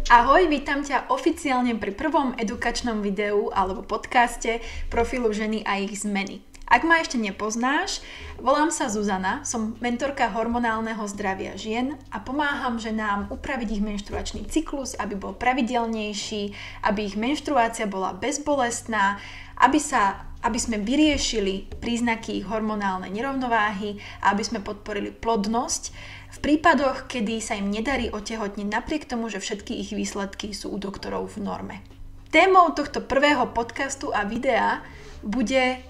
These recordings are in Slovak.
Ahoj, vítam ťa oficiálne pri prvom edukačnom videu alebo podcaste profilu Ženy a ich zmeny. Ak ma ešte nepoznáš, volám sa Zuzana, som mentorka hormonálneho zdravia žien a pomáham ženám upraviť ich menštruačný cyklus, aby bol pravidelnejší, aby ich menštruácia bola bezbolestná, aby sme vyriešili príznaky ich hormonálnej nerovnováhy a aby sme podporili plodnosť v prípadoch, kedy sa im nedarí otehotniť napriek tomu, že všetky ich výsledky sú u doktorov v norme. Témou tohto prvého podcastu a videa bude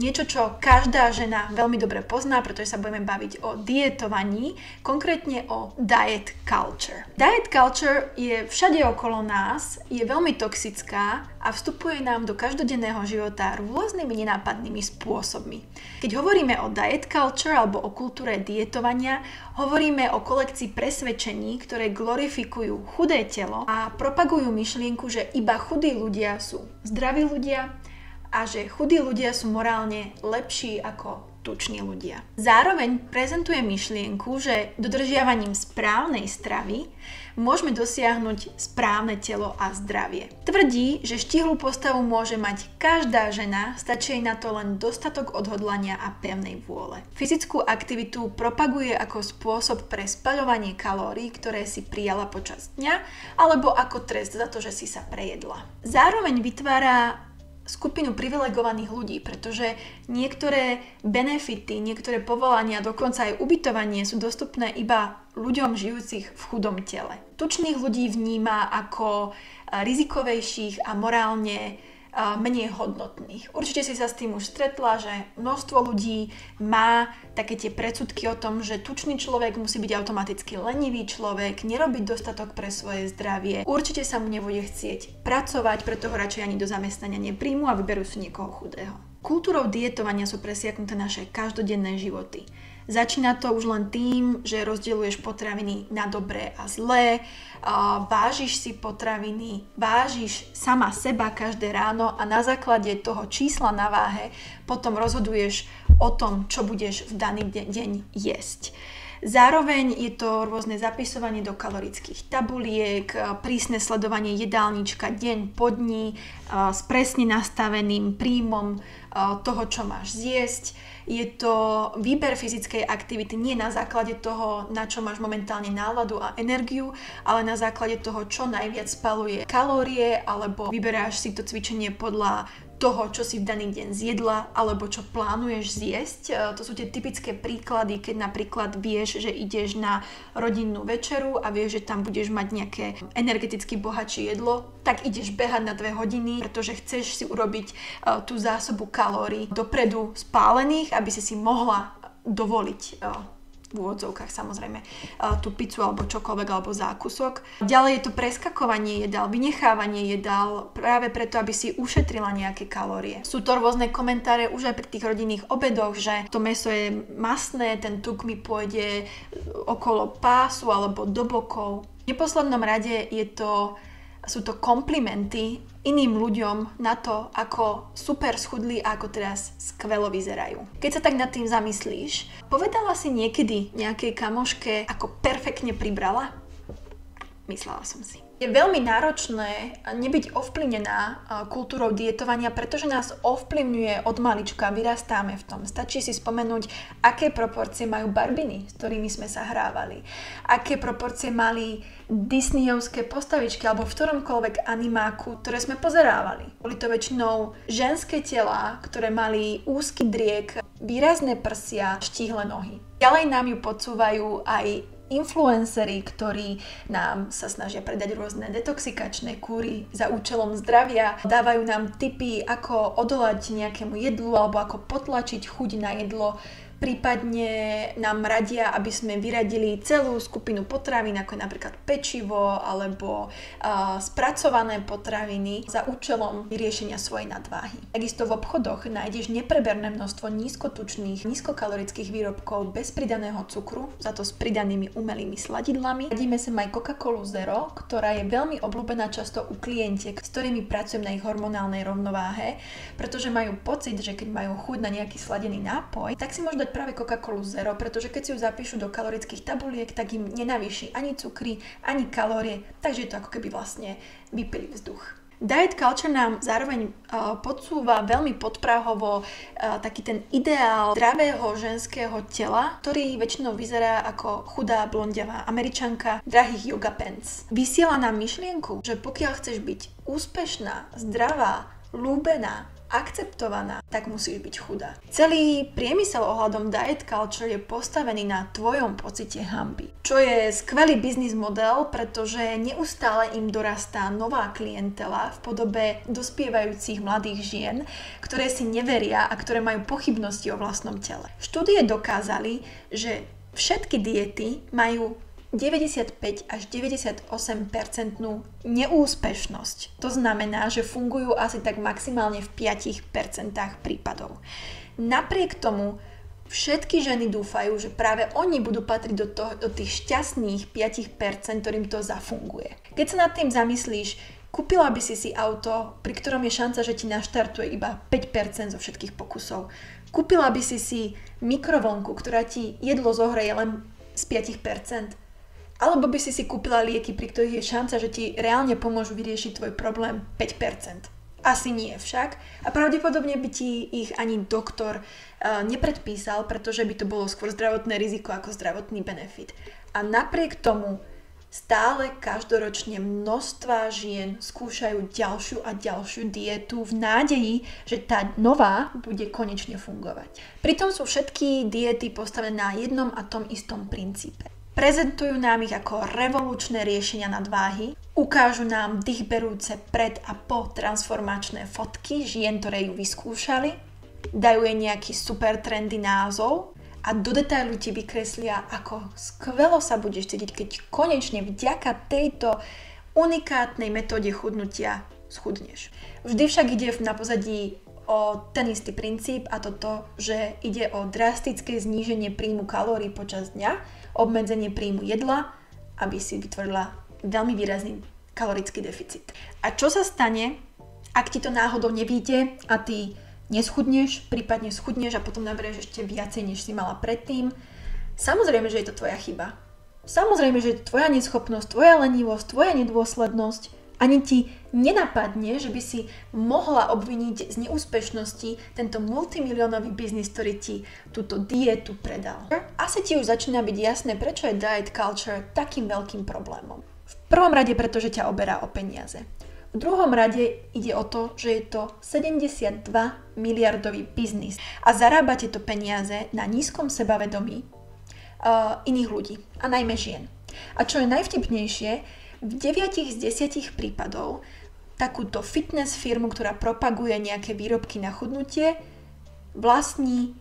niečo, čo každá žena veľmi dobre pozná, pretože sa budeme baviť o dietovaní, konkrétne o diet culture. Diet culture je všade okolo nás, je veľmi toxická a vstupuje nám do každodenného života rôznymi nenápadnými spôsobmi. Keď hovoríme o diet culture alebo o kultúre dietovania, hovoríme o kolekcii presvedčení, ktoré glorifikujú chudé telo a propagujú myšlienku, že iba chudí ľudia sú zdraví ľudia, a že chudí ľudia sú morálne lepší ako tuční ľudia. Zároveň prezentuje myšlienku, že dodržiavaním správnej stravy môžeme dosiahnuť správne telo a zdravie. Tvrdí, že štihlú postavu môže mať každá žena, stačí jej na to len dostatok odhodlania a pevnej vôle. Fyzickú aktivitu propaguje ako spôsob pre spaľovanie kalórií, ktoré si prijala počas dňa, alebo ako trest za to, že si sa prejedla. Zároveň vytvára skupinu privilegovaných ľudí, pretože niektoré benefity, niektoré povolania, dokonca aj ubytovanie sú dostupné iba ľuďom žijúcich v chudom tele. Tučných ľudí vníma ako rizikovejších a morálne menej hodnotných. Určite si sa s tým už stretla, že množstvo ľudí má také tie predsudky o tom, že tučný človek musí byť automaticky lenivý človek, nerobiť dostatok pre svoje zdravie. Určite sa mu nebude chcieť pracovať, preto ho radšej ani do zamestnania nepríjmu a vyberú si niekoho chudého. Kultúrou dietovania sú presiaknuté naše každodenné životy. Začína to už len tým, že rozdeľuješ potraviny na dobré a zlé, vážiš si potraviny, vážiš sama seba každé ráno a na základe toho čísla na váhe potom rozhoduješ o tom, čo budeš v daný deň jesť. Zároveň je to rôzne zapisovanie do kalorických tabuliek, prísne sledovanie jedálnička deň po dni s presne nastaveným príjmom toho, čo máš zjesť. Je to výber fyzickej aktivity nie na základe toho, na čo máš momentálne náladu a energiu, ale na základe toho, čo najviac spaluje kalórie, alebo vyberáš si to cvičenie podľa toho, čo si v daný deň zjedla, alebo čo plánuješ zjesť. To sú tie typické príklady, keď napríklad vieš, že ideš na rodinnú večeru a vieš, že tam budeš mať nejaké energeticky bohatšie jedlo, tak ideš behať na 2 hodiny, pretože chceš si urobiť tú zásobu kalórií dopredu spálených, aby si mohla dovoliť v úvodzovkách samozrejme tú pizzu alebo čokoľvek alebo zákusok. Ďalej je to preskakovanie jedál, vynechávanie jedál práve preto, aby si ušetrila nejaké kalórie. Sú to rôzne komentáre už aj pri tých rodinných obedoch, že to mäso je masné, ten tuk mi pôjde okolo pásu alebo do bokov. V neposlednom rade sú to komplimenty iným ľuďom na to, ako super schudli a ako teraz skvelo vyzerajú. Keď sa tak nad tým zamyslíš, povedala si niekedy nejakej kamoške, ako perfektne pribrala? Myslela som si. Je veľmi náročné nebyť ovplyvnená kultúrou dietovania, pretože nás ovplyvňuje od malička, vyrastáme v tom. Stačí si spomenúť, aké proporcie majú barbiny, s ktorými sme sa hrávali. Aké proporcie mali disneyovské postavičky alebo v ktoromkoľvek animáku, ktoré sme pozerávali. Boli to väčšinou ženské telá, ktoré mali úzky driek, výrazné prsia, štíhle nohy. Ďalej nám ju podsúvajú aj influenceri, ktorí nám sa snažia predať rôzne detoxikačné kúry za účelom zdravia, dávajú nám tipy, ako odolať nejakému jedlu alebo ako potlačiť chuť na jedlo. Prípadne nám radia, aby sme vyradili celú skupinu potravín, ako je napríklad pečivo alebo spracované potraviny za účelom vyriešenia svojej nadváhy. Takisto v obchodoch nájdeš nepreberné množstvo nízkotučných, nízkokalorických výrobkov bez pridaného cukru, za to s pridanými umelými sladidlami. Radíme sem aj Coca-Colu Zero, ktorá je veľmi obľúbená často u klientiek, s ktorými pracujem na ich hormonálnej rovnováhe, pretože majú pocit, že keď majú chuť na nejaký sladený nápoj, tak si môžu dať práve Coca-Colu Zero, pretože keď si ju zapíšu do kalorických tabuliek, tak im nenavýši ani cukry, ani kalórie, takže je to ako keby vlastne vypili vzduch. Diet culture nám zároveň podsúva veľmi podprahovo taký ten ideál zdravého ženského tela, ktorý väčšinou vyzerá ako chudá blondiavá Američanka v drahých yoga pants. Vysiela nám myšlienku, že pokiaľ chceš byť úspešná, zdravá, ľúbená, akceptovaná, tak musíš byť chudá. Celý priemysel ohľadom diet culture je postavený na tvojom pocite hanby. Čo je skvelý biznis model, pretože neustále im dorastá nová klientela v podobe dospievajúcich mladých žien, ktoré si neveria a ktoré majú pochybnosti o vlastnom tele. Štúdie dokázali, že všetky diety majú 95 až 98% neúspešnosť. To znamená, že fungujú asi tak maximálne v 5% prípadov. Napriek tomu všetky ženy dúfajú, že práve oni budú patriť do tých šťastných 5%, ktorým to zafunguje. Keď sa nad tým zamyslíš, kúpila by si auto, pri ktorom je šanca, že ti naštartuje iba 5% zo všetkých pokusov. Kúpila by si mikrovlnku, ktorá ti jedlo zohreje len z 5%. Alebo by si kúpila lieky, pri ktorých je šanca, že ti reálne pomôžu vyriešiť tvoj problém 5%. Asi nie však. A pravdepodobne by ti ich ani doktor nepredpísal, pretože by to bolo skôr zdravotné riziko ako zdravotný benefit. A napriek tomu stále každoročne množstva žien skúšajú ďalšiu a ďalšiu dietu v nádeji, že tá nová bude konečne fungovať. Pritom sú všetky diety postavené na jednom a tom istom princípe. Prezentujú nám ich ako revolučné riešenia nadváhy, ukážu nám dýchberúce pred a po transformačné fotky žien, ktoré ju vyskúšali, dajú jej nejaký super trendy názov a do detailu ti vykreslia, ako skvelo sa budeš cítiť, keď konečne vďaka tejto unikátnej metóde chudnutia schudneš. Vždy však ide na pozadí o ten istý princíp a toto, že ide o drastické zníženie príjmu kalórií počas dňa, obmedzenie príjmu jedla, aby si vytvorila veľmi výrazný kalorický deficit. A čo sa stane, ak ti to náhodou nevyjde a ty neschudneš, prípadne schudneš a potom naberieš ešte viacej, než si mala predtým? Samozrejme, že je to tvoja chyba. Samozrejme, že je to tvoja neschopnosť, tvoja lenivosť, tvoja nedôslednosť. Ani ti nenapadne, že by si mohla obviniť z neúspešnosti tento multimiliónový biznis, ktorý ti túto dietu predal. Asi ti už začína byť jasné, prečo je diet culture takým veľkým problémom. V prvom rade, pretože ťa oberá o peniaze. V druhom rade ide o to, že je to 72 miliardový biznis a zarába tieto peniaze na nízkom sebavedomí iných ľudí, a najmä žien. A čo je najvtipnejšie, v 9 z 10 prípadov takúto fitness firmu, ktorá propaguje nejaké výrobky na chudnutie, vlastní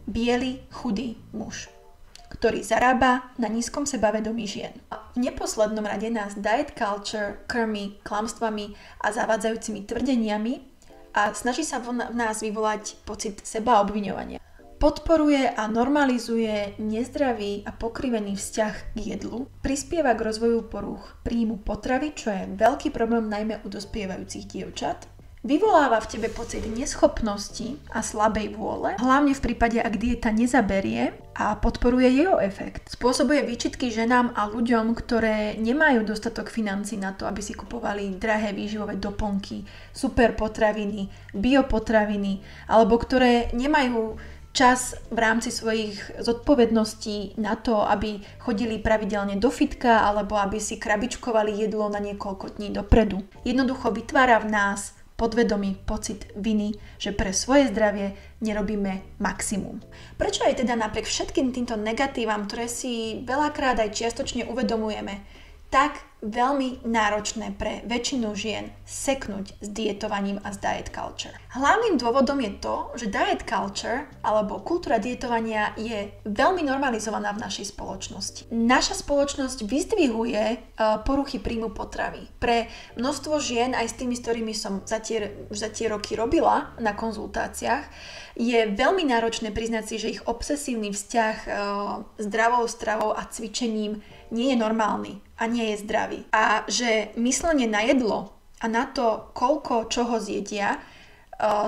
biely chudý muž, ktorý zarába na nízkom sebavedomí žien. V neposlednom rade nás diet culture krmí klamstvami a zavádzajúcimi tvrdeniami a snaží sa v nás vyvolať pocit sebaobviňovania. Podporuje a normalizuje nezdravý a pokrivený vzťah k jedlu, prispieva k rozvoju porúch príjmu potravy, čo je veľký problém najmä u dospievajúcich dievčat, vyvoláva v tebe pocit neschopnosti a slabej vôle, hlavne v prípade, ak dieta nezaberie, a podporuje jeho efekt. Spôsobuje výčitky ženám a ľuďom, ktoré nemajú dostatok financií na to, aby si kupovali drahé výživové doplnky, super potraviny, biopotraviny, alebo ktoré nemajú čas v rámci svojich zodpovedností na to, aby chodili pravidelne do fitka alebo aby si krabičkovali jedlo na niekoľko dní dopredu. Jednoducho vytvára v nás podvedomý pocit viny, že pre svoje zdravie nerobíme maximum. Prečo aj teda napriek všetkým týmto negatívam, ktoré si veľakrát aj čiastočne uvedomujeme, tak veľmi náročné pre väčšinu žien seknúť s dietovaním a s diet culture. Hlavným dôvodom je to, že diet culture alebo kultúra dietovania je veľmi normalizovaná v našej spoločnosti. Naša spoločnosť vyzdvihuje poruchy príjmu potravy. Pre množstvo žien, aj s tými, s ktorými som za tie roky robila na konzultáciách, je veľmi náročné priznať si, že ich obsesívny vzťah zdravou stravou a cvičením nie je normálny a nie je zdravý. A že myslenie na jedlo a na to, koľko čoho zjedia,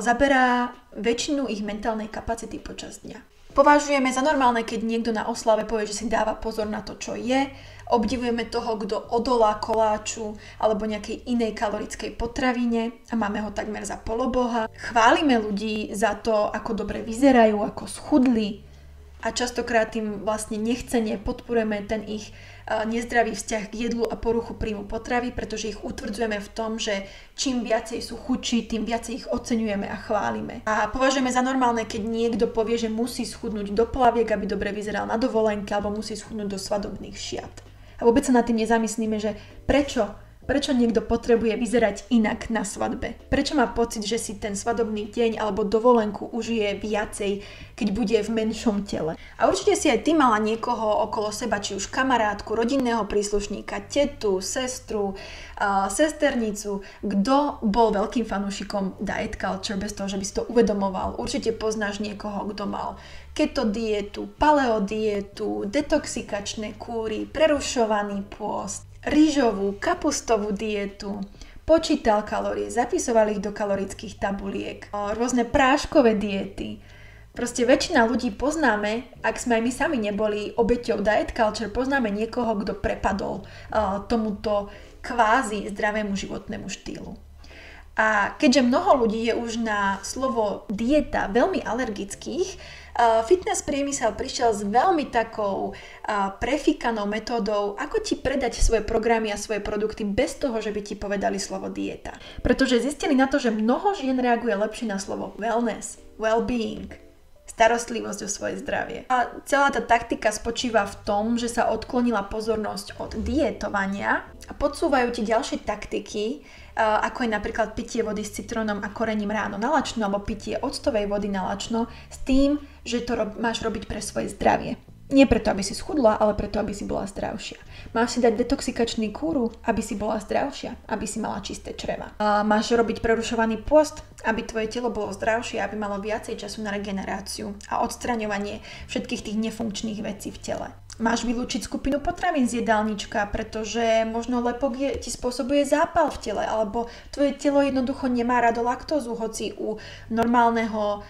zaberá väčšinu ich mentálnej kapacity počas dňa. Považujeme za normálne, keď niekto na oslave povie, že si dáva pozor na to, čo je. Obdivujeme toho, kto odolá koláču alebo nejakej inej kalorickej potravine a máme ho takmer za poloboha. Chválime ľudí za to, ako dobre vyzerajú, ako schudli a častokrát tým vlastne nechcene podporujeme ten ich nezdravý vzťah k jedlu a poruchu príjmu potravy, pretože ich utvrdzujeme v tom, že čím viacej sú chudší, tým viacej ich oceňujeme a chválime. A považujeme za normálne, keď niekto povie, že musí schudnúť do plaviek, aby dobre vyzeral na dovolenke, alebo musí schudnúť do svadobných šiat. A vôbec sa nad tým nezamyslíme, že prečo niekto potrebuje vyzerať inak na svadbe? Prečo má pocit, že si ten svadobný deň alebo dovolenku užije viacej, keď bude v menšom tele? A určite si aj ty mala niekoho okolo seba, či už kamarátku, rodinného príslušníka, tetu, sestru, sesternicu, kto bol veľkým fanúšikom diet culture bez toho, že by si to uvedomoval. Určite poznáš niekoho, kto mal keto dietu, paleo dietu, detoxikačné kúry, prerušovaný pôst, rýžovú, kapustovú dietu, počítal kalórie, zapisoval ich do kalorických tabuliek, rôzne práškové diety. Proste väčšina ľudí poznáme, ak sme aj my sami neboli obeťou diet culture, poznáme niekoho, kto prepadol tomuto kvázi zdravému životnému štýlu. A keďže mnoho ľudí je už na slovo dieta veľmi alergických, fitness priemysel prišiel s veľmi takou prefíkanou metódou, ako ti predať svoje programy a svoje produkty bez toho, že by ti povedali slovo dieta. Pretože zistili na to, že mnoho žien reaguje lepšie na slovo wellness, well-being, starostlivosť o svoje zdravie. A celá tá taktika spočíva v tom, že sa odklonila pozornosť od dietovania a podsúvajú ti ďalšie taktiky, ako je napríklad pitie vody s citrónom a korením ráno na lačno alebo pitie octovej vody na lačno s tým, že to máš robiť pre svoje zdravie. Nie preto, aby si schudla, ale preto, aby si bola zdravšia. Máš si dať detoxikačný kúru, aby si bola zdravšia, aby si mala čisté čreva. Máš robiť prerušovaný pôst, aby tvoje telo bolo zdravšie, aby malo viacej času na regeneráciu a odstraňovanie všetkých tých nefunkčných vecí v tele. Máš vylúčiť skupinu potravín z jedálnička, pretože možno lepok ti spôsobuje zápal v tele, alebo tvoje telo jednoducho nemá rado laktózu, hoci u normálneho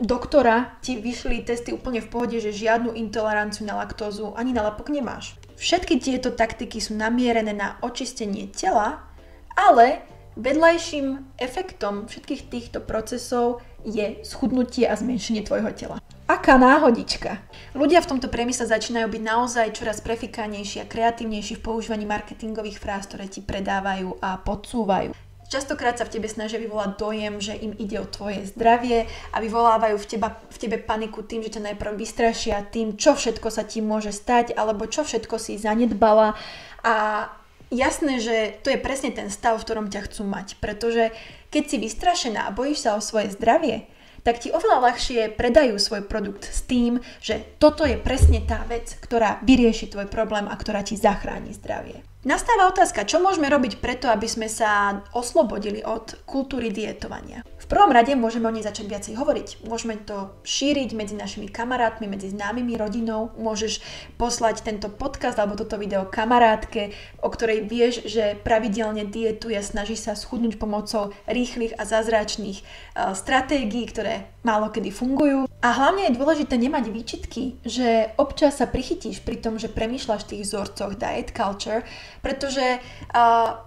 doktora ti vyšli testy úplne v pohode, že žiadnu intoleranciu na laktózu ani na lepok nemáš. Všetky tieto taktiky sú namierené na očistenie tela, ale vedľajším efektom všetkých týchto procesov je schudnutie a zmenšenie tvojho tela. Aká náhodička! Ľudia v tomto priemysle začínajú byť naozaj čoraz prefikánejší a kreatívnejší v používaní marketingových fráz, ktoré ti predávajú a podsúvajú. Častokrát sa v tebe snažia vyvolať dojem, že im ide o tvoje zdravie a vyvolávajú v tebe paniku tým, že ťa najprv vystrašia tým, čo všetko sa ti môže stať alebo čo všetko si zanedbala. A jasné, že to je presne ten stav, v ktorom ťa chcú mať, pretože keď si vystrašená a bojíš sa o svoje zdravie, tak ti oveľa ľahšie predajú svoj produkt s tým, že toto je presne tá vec, ktorá vyrieši tvoj problém a ktorá ti zachráni zdravie. Nastáva otázka, čo môžeme robiť preto, aby sme sa oslobodili od kultúry dietovania. V prvom rade môžeme o nej začať viacej hovoriť. Môžeme to šíriť medzi našimi kamarátmi, medzi známymi, rodinou. Môžeš poslať tento podcast alebo toto video kamarátke, o ktorej vieš, že pravidelne dietuje a snaží sa schudnúť pomocou rýchlych a zázračných stratégií, ktoré málo kedy fungujú. A hlavne je dôležité nemať výčitky, že občas sa prichytíš pri tom, že premýšľaš v tých vzorcoch diet culture, pretože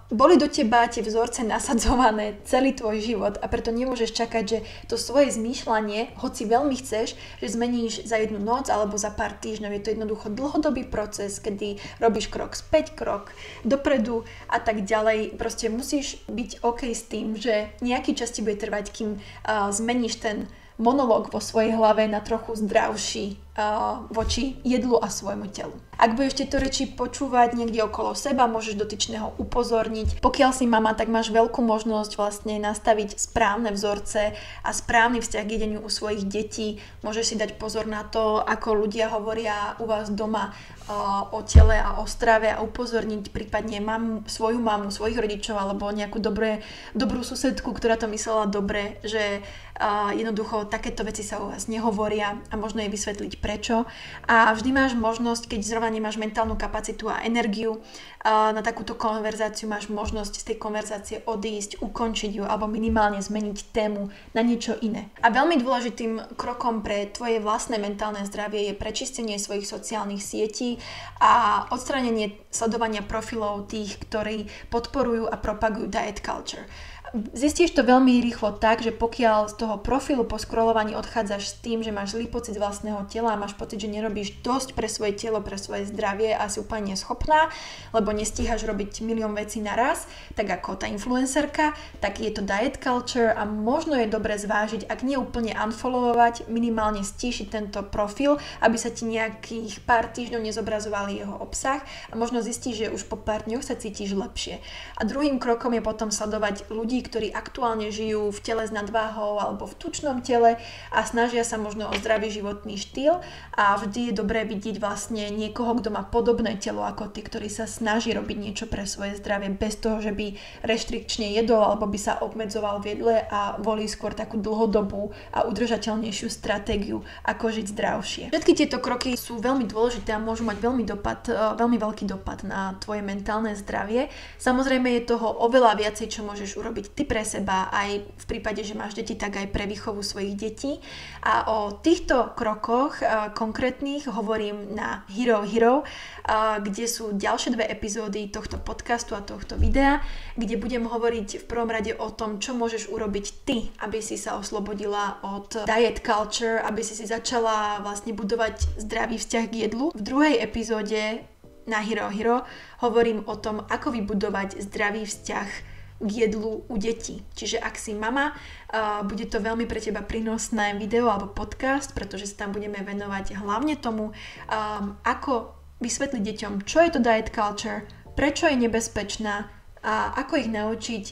boli do teba tie vzorce nasadzované celý tvoj život a preto nemôžeš čakať, že to svoje zmýšľanie, hoci veľmi chceš, že zmeníš za jednu noc alebo za pár týždňov. Je to jednoducho dlhodobý proces, kedy robíš krok späť, krok dopredu a tak ďalej. Proste musíš byť OK s tým, že nejaký čas ti bude trvať, kým zmeníš ten monológ vo svojej hlave na trochu zdravší voči jedlu a svojmu telu. Ak budeš tieto reči počúvať niekde okolo seba, môžeš dotyčného upozorniť. Pokiaľ si mama, tak máš veľkú možnosť vlastne nastaviť správne vzorce a správny vzťah k jedeniu u svojich detí. Môžeš si dať pozor na to, ako ľudia hovoria u vás doma o tele a o strave a upozorniť prípadne svoju mamu, svojich rodičov alebo nejakú dobrú susedku, ktorá to myslela dobre, že jednoducho takéto veci sa u vás nehovoria a možno jej vysvetliť prečo. A vždy máš možnosť, keď zrovna nemáš mentálnu kapacitu a energiu na takúto konverzáciu, máš možnosť z tej konverzácie odísť, ukončiť ju alebo minimálne zmeniť tému na niečo iné. A veľmi dôležitým krokom pre tvoje vlastné mentálne zdravie je prečistenie svojich sociálnych sietí a odstránenie sledovania profilov tých, ktorí podporujú a propagujú diet culture. Zistíš to veľmi rýchlo tak, že pokiaľ z toho profilu po scrollovaní odchádzaš s tým, že máš zlý pocit vlastného tela a máš pocit, že nerobíš dosť pre svoje telo, pre svoje zdravie a si úplne neschopná, lebo nestíhaš robiť milión vecí naraz, tak ako tá influencerka, tak je to diet culture a možno je dobre zvážiť, ak nie úplne unfollowovať, minimálne stíšiť tento profil, aby sa ti nejakých pár týždňov nezobrazovali jeho obsah a možno zistíš, že už po pár dňoch sa cítiš lepšie. A druhým krokom je potom sledovať ľudí, ktorí aktuálne žijú v tele s nadváhou alebo v tučnom tele a snažia sa možno o zdravý životný štýl a vždy je dobré vidieť vlastne niekoho, kto má podobné telo ako ty, ktorý sa snaží robiť niečo pre svoje zdravie bez toho, že by reštrikčne jedol alebo by sa obmedzoval v jedle a volí skôr takú dlhodobú a udržateľnejšiu stratégiu, ako žiť zdravšie. Všetky tieto kroky sú veľmi dôležité a môžu mať veľmi veľký dopad na tvoje mentálne zdravie. Samozrejme je toho oveľa viacej, čo môžeš urobiť ty pre seba, aj v prípade, že máš deti, tak aj pre výchovu svojich detí. A o týchto krokoch konkrétnych hovorím na Hero Hero, kde sú ďalšie 2 epizódy tohto podcastu a tohto videa, kde budem hovoriť v prvom rade o tom, čo môžeš urobiť ty, aby si sa oslobodila od diet culture, aby si začala vlastne budovať zdravý vzťah k jedlu. V druhej epizóde na Hero Hero hovorím o tom, ako vybudovať zdravý vzťah k jedlu u detí. Čiže ak si mama, bude to veľmi pre teba prínosné video alebo podcast, pretože sa tam budeme venovať hlavne tomu, ako vysvetliť deťom, čo je to diet culture, prečo je nebezpečná a ako ich naučiť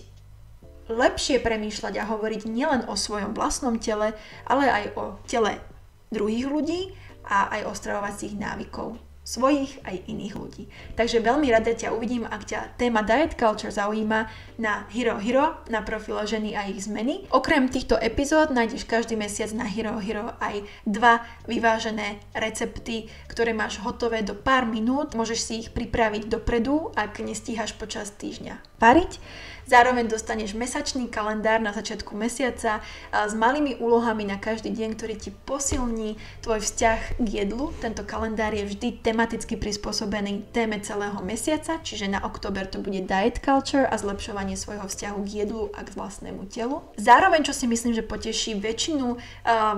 lepšie premýšľať a hovoriť nielen o svojom vlastnom tele, ale aj o tele druhých ľudí a aj o stravovacích návykov svojich aj iných ľudí. Takže veľmi rada ťa uvidím, ak ťa téma diet culture zaujíma, na Hero Hero, na profile Ženy a ich zmeny. Okrem týchto epizód nájdeš každý mesiac na Hero Hero aj 2 vyvážené recepty, ktoré máš hotové do pár minút. Môžeš si ich pripraviť dopredu, ak nestíhaš počas týždňa variť. Zároveň dostaneš mesačný kalendár na začiatku mesiaca s malými úlohami na každý deň, ktorý ti posilní tvoj vzťah k jedlu. Tento kalendár je vždy tematicky prispôsobený téme celého mesiaca, čiže na október to bude diet culture a zlepšovanie svojho vzťahu k jedlu a k vlastnému telu. Zároveň, čo si myslím, že poteší väčšinu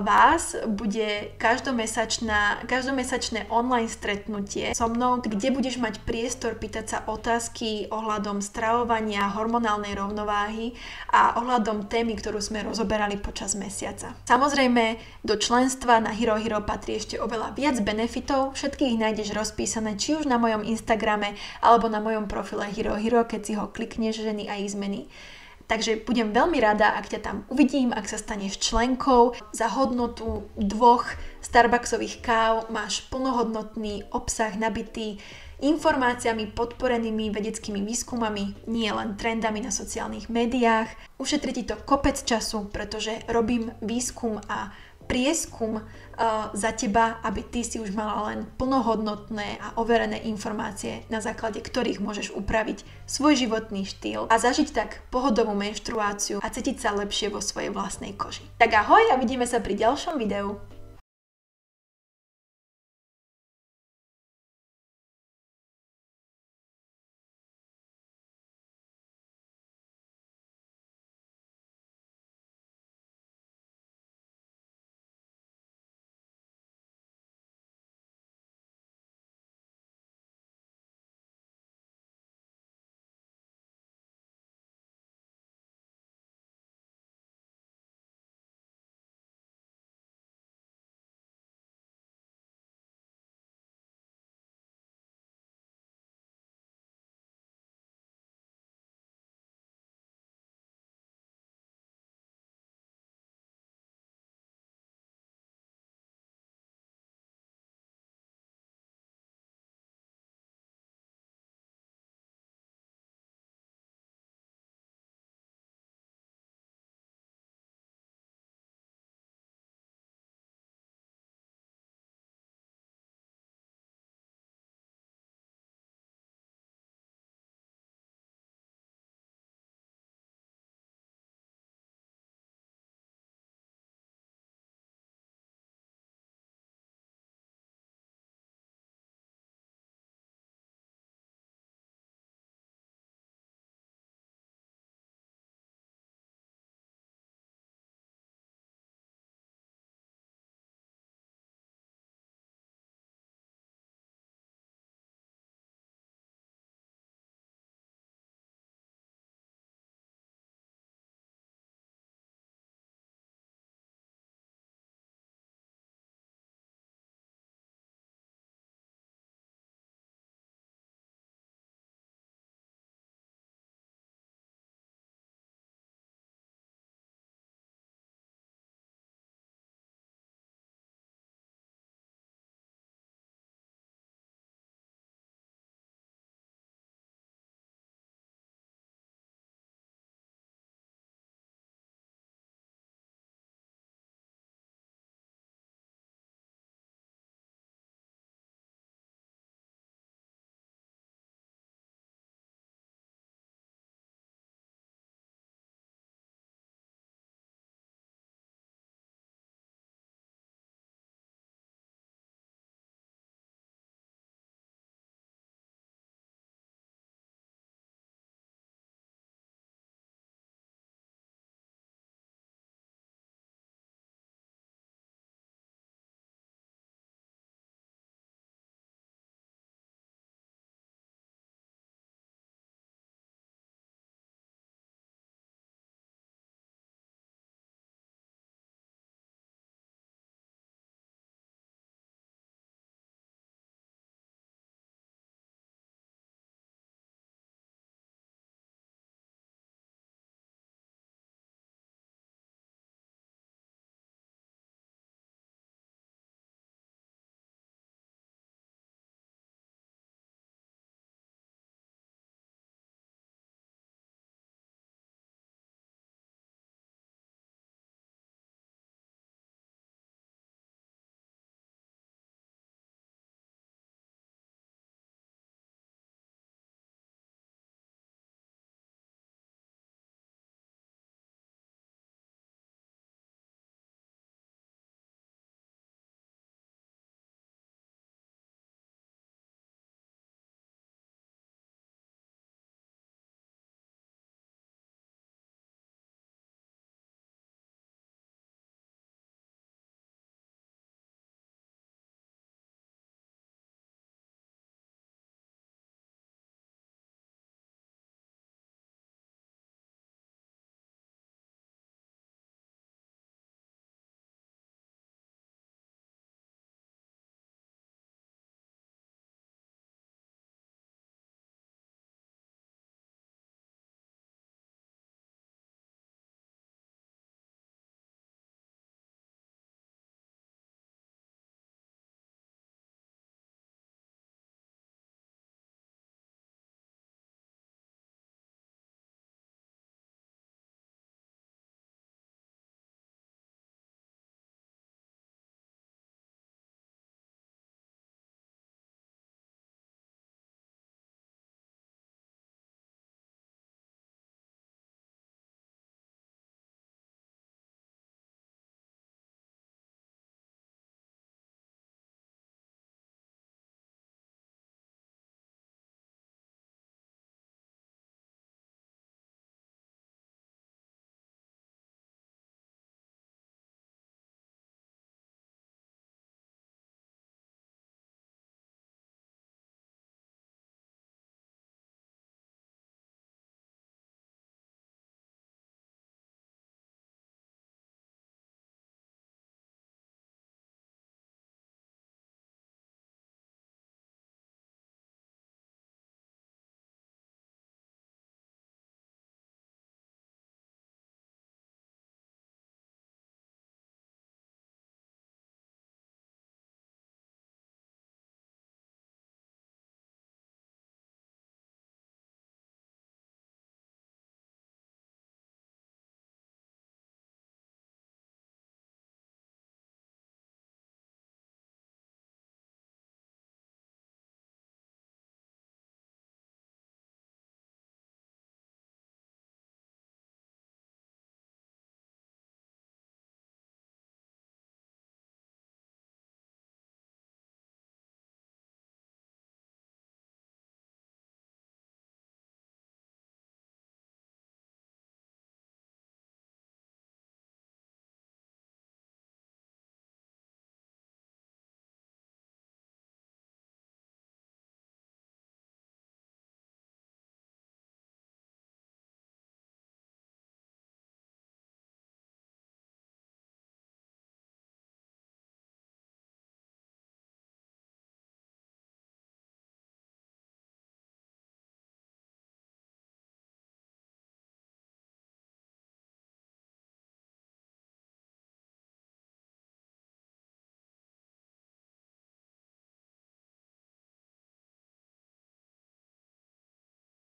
vás, bude každomesačné online stretnutie so mnou, kde budeš mať priestor pýtať sa otázky ohľadom stravovania, hormonálnej rovnováhy a ohľadom témy, ktorú sme rozoberali počas mesiaca. Samozrejme, do členstva na Hero Hero patrí ešte oveľa viac benefitov. Všetky ich nájdeš rozpísané či už na mojom Instagrame alebo na mojom profile Hero Hero, keď si ho klikneš, Ženy a ich zmeny. Takže budem veľmi rada, ak ťa tam uvidím, ak sa staneš členkou. Za hodnotu 2 Starbucksových káv máš plnohodnotný obsah nabitý informáciami podporenými vedeckými výskumami, nie len trendami na sociálnych médiách. Ušetrí ti to kopec času, pretože robím výskum a prieskum za teba, aby ty si už mala len plnohodnotné a overené informácie, na základe ktorých môžeš upraviť svoj životný štýl a zažiť tak pohodovú menštruáciu a cítiť sa lepšie vo svojej vlastnej koži. Tak ahoj a vidíme sa pri ďalšom videu.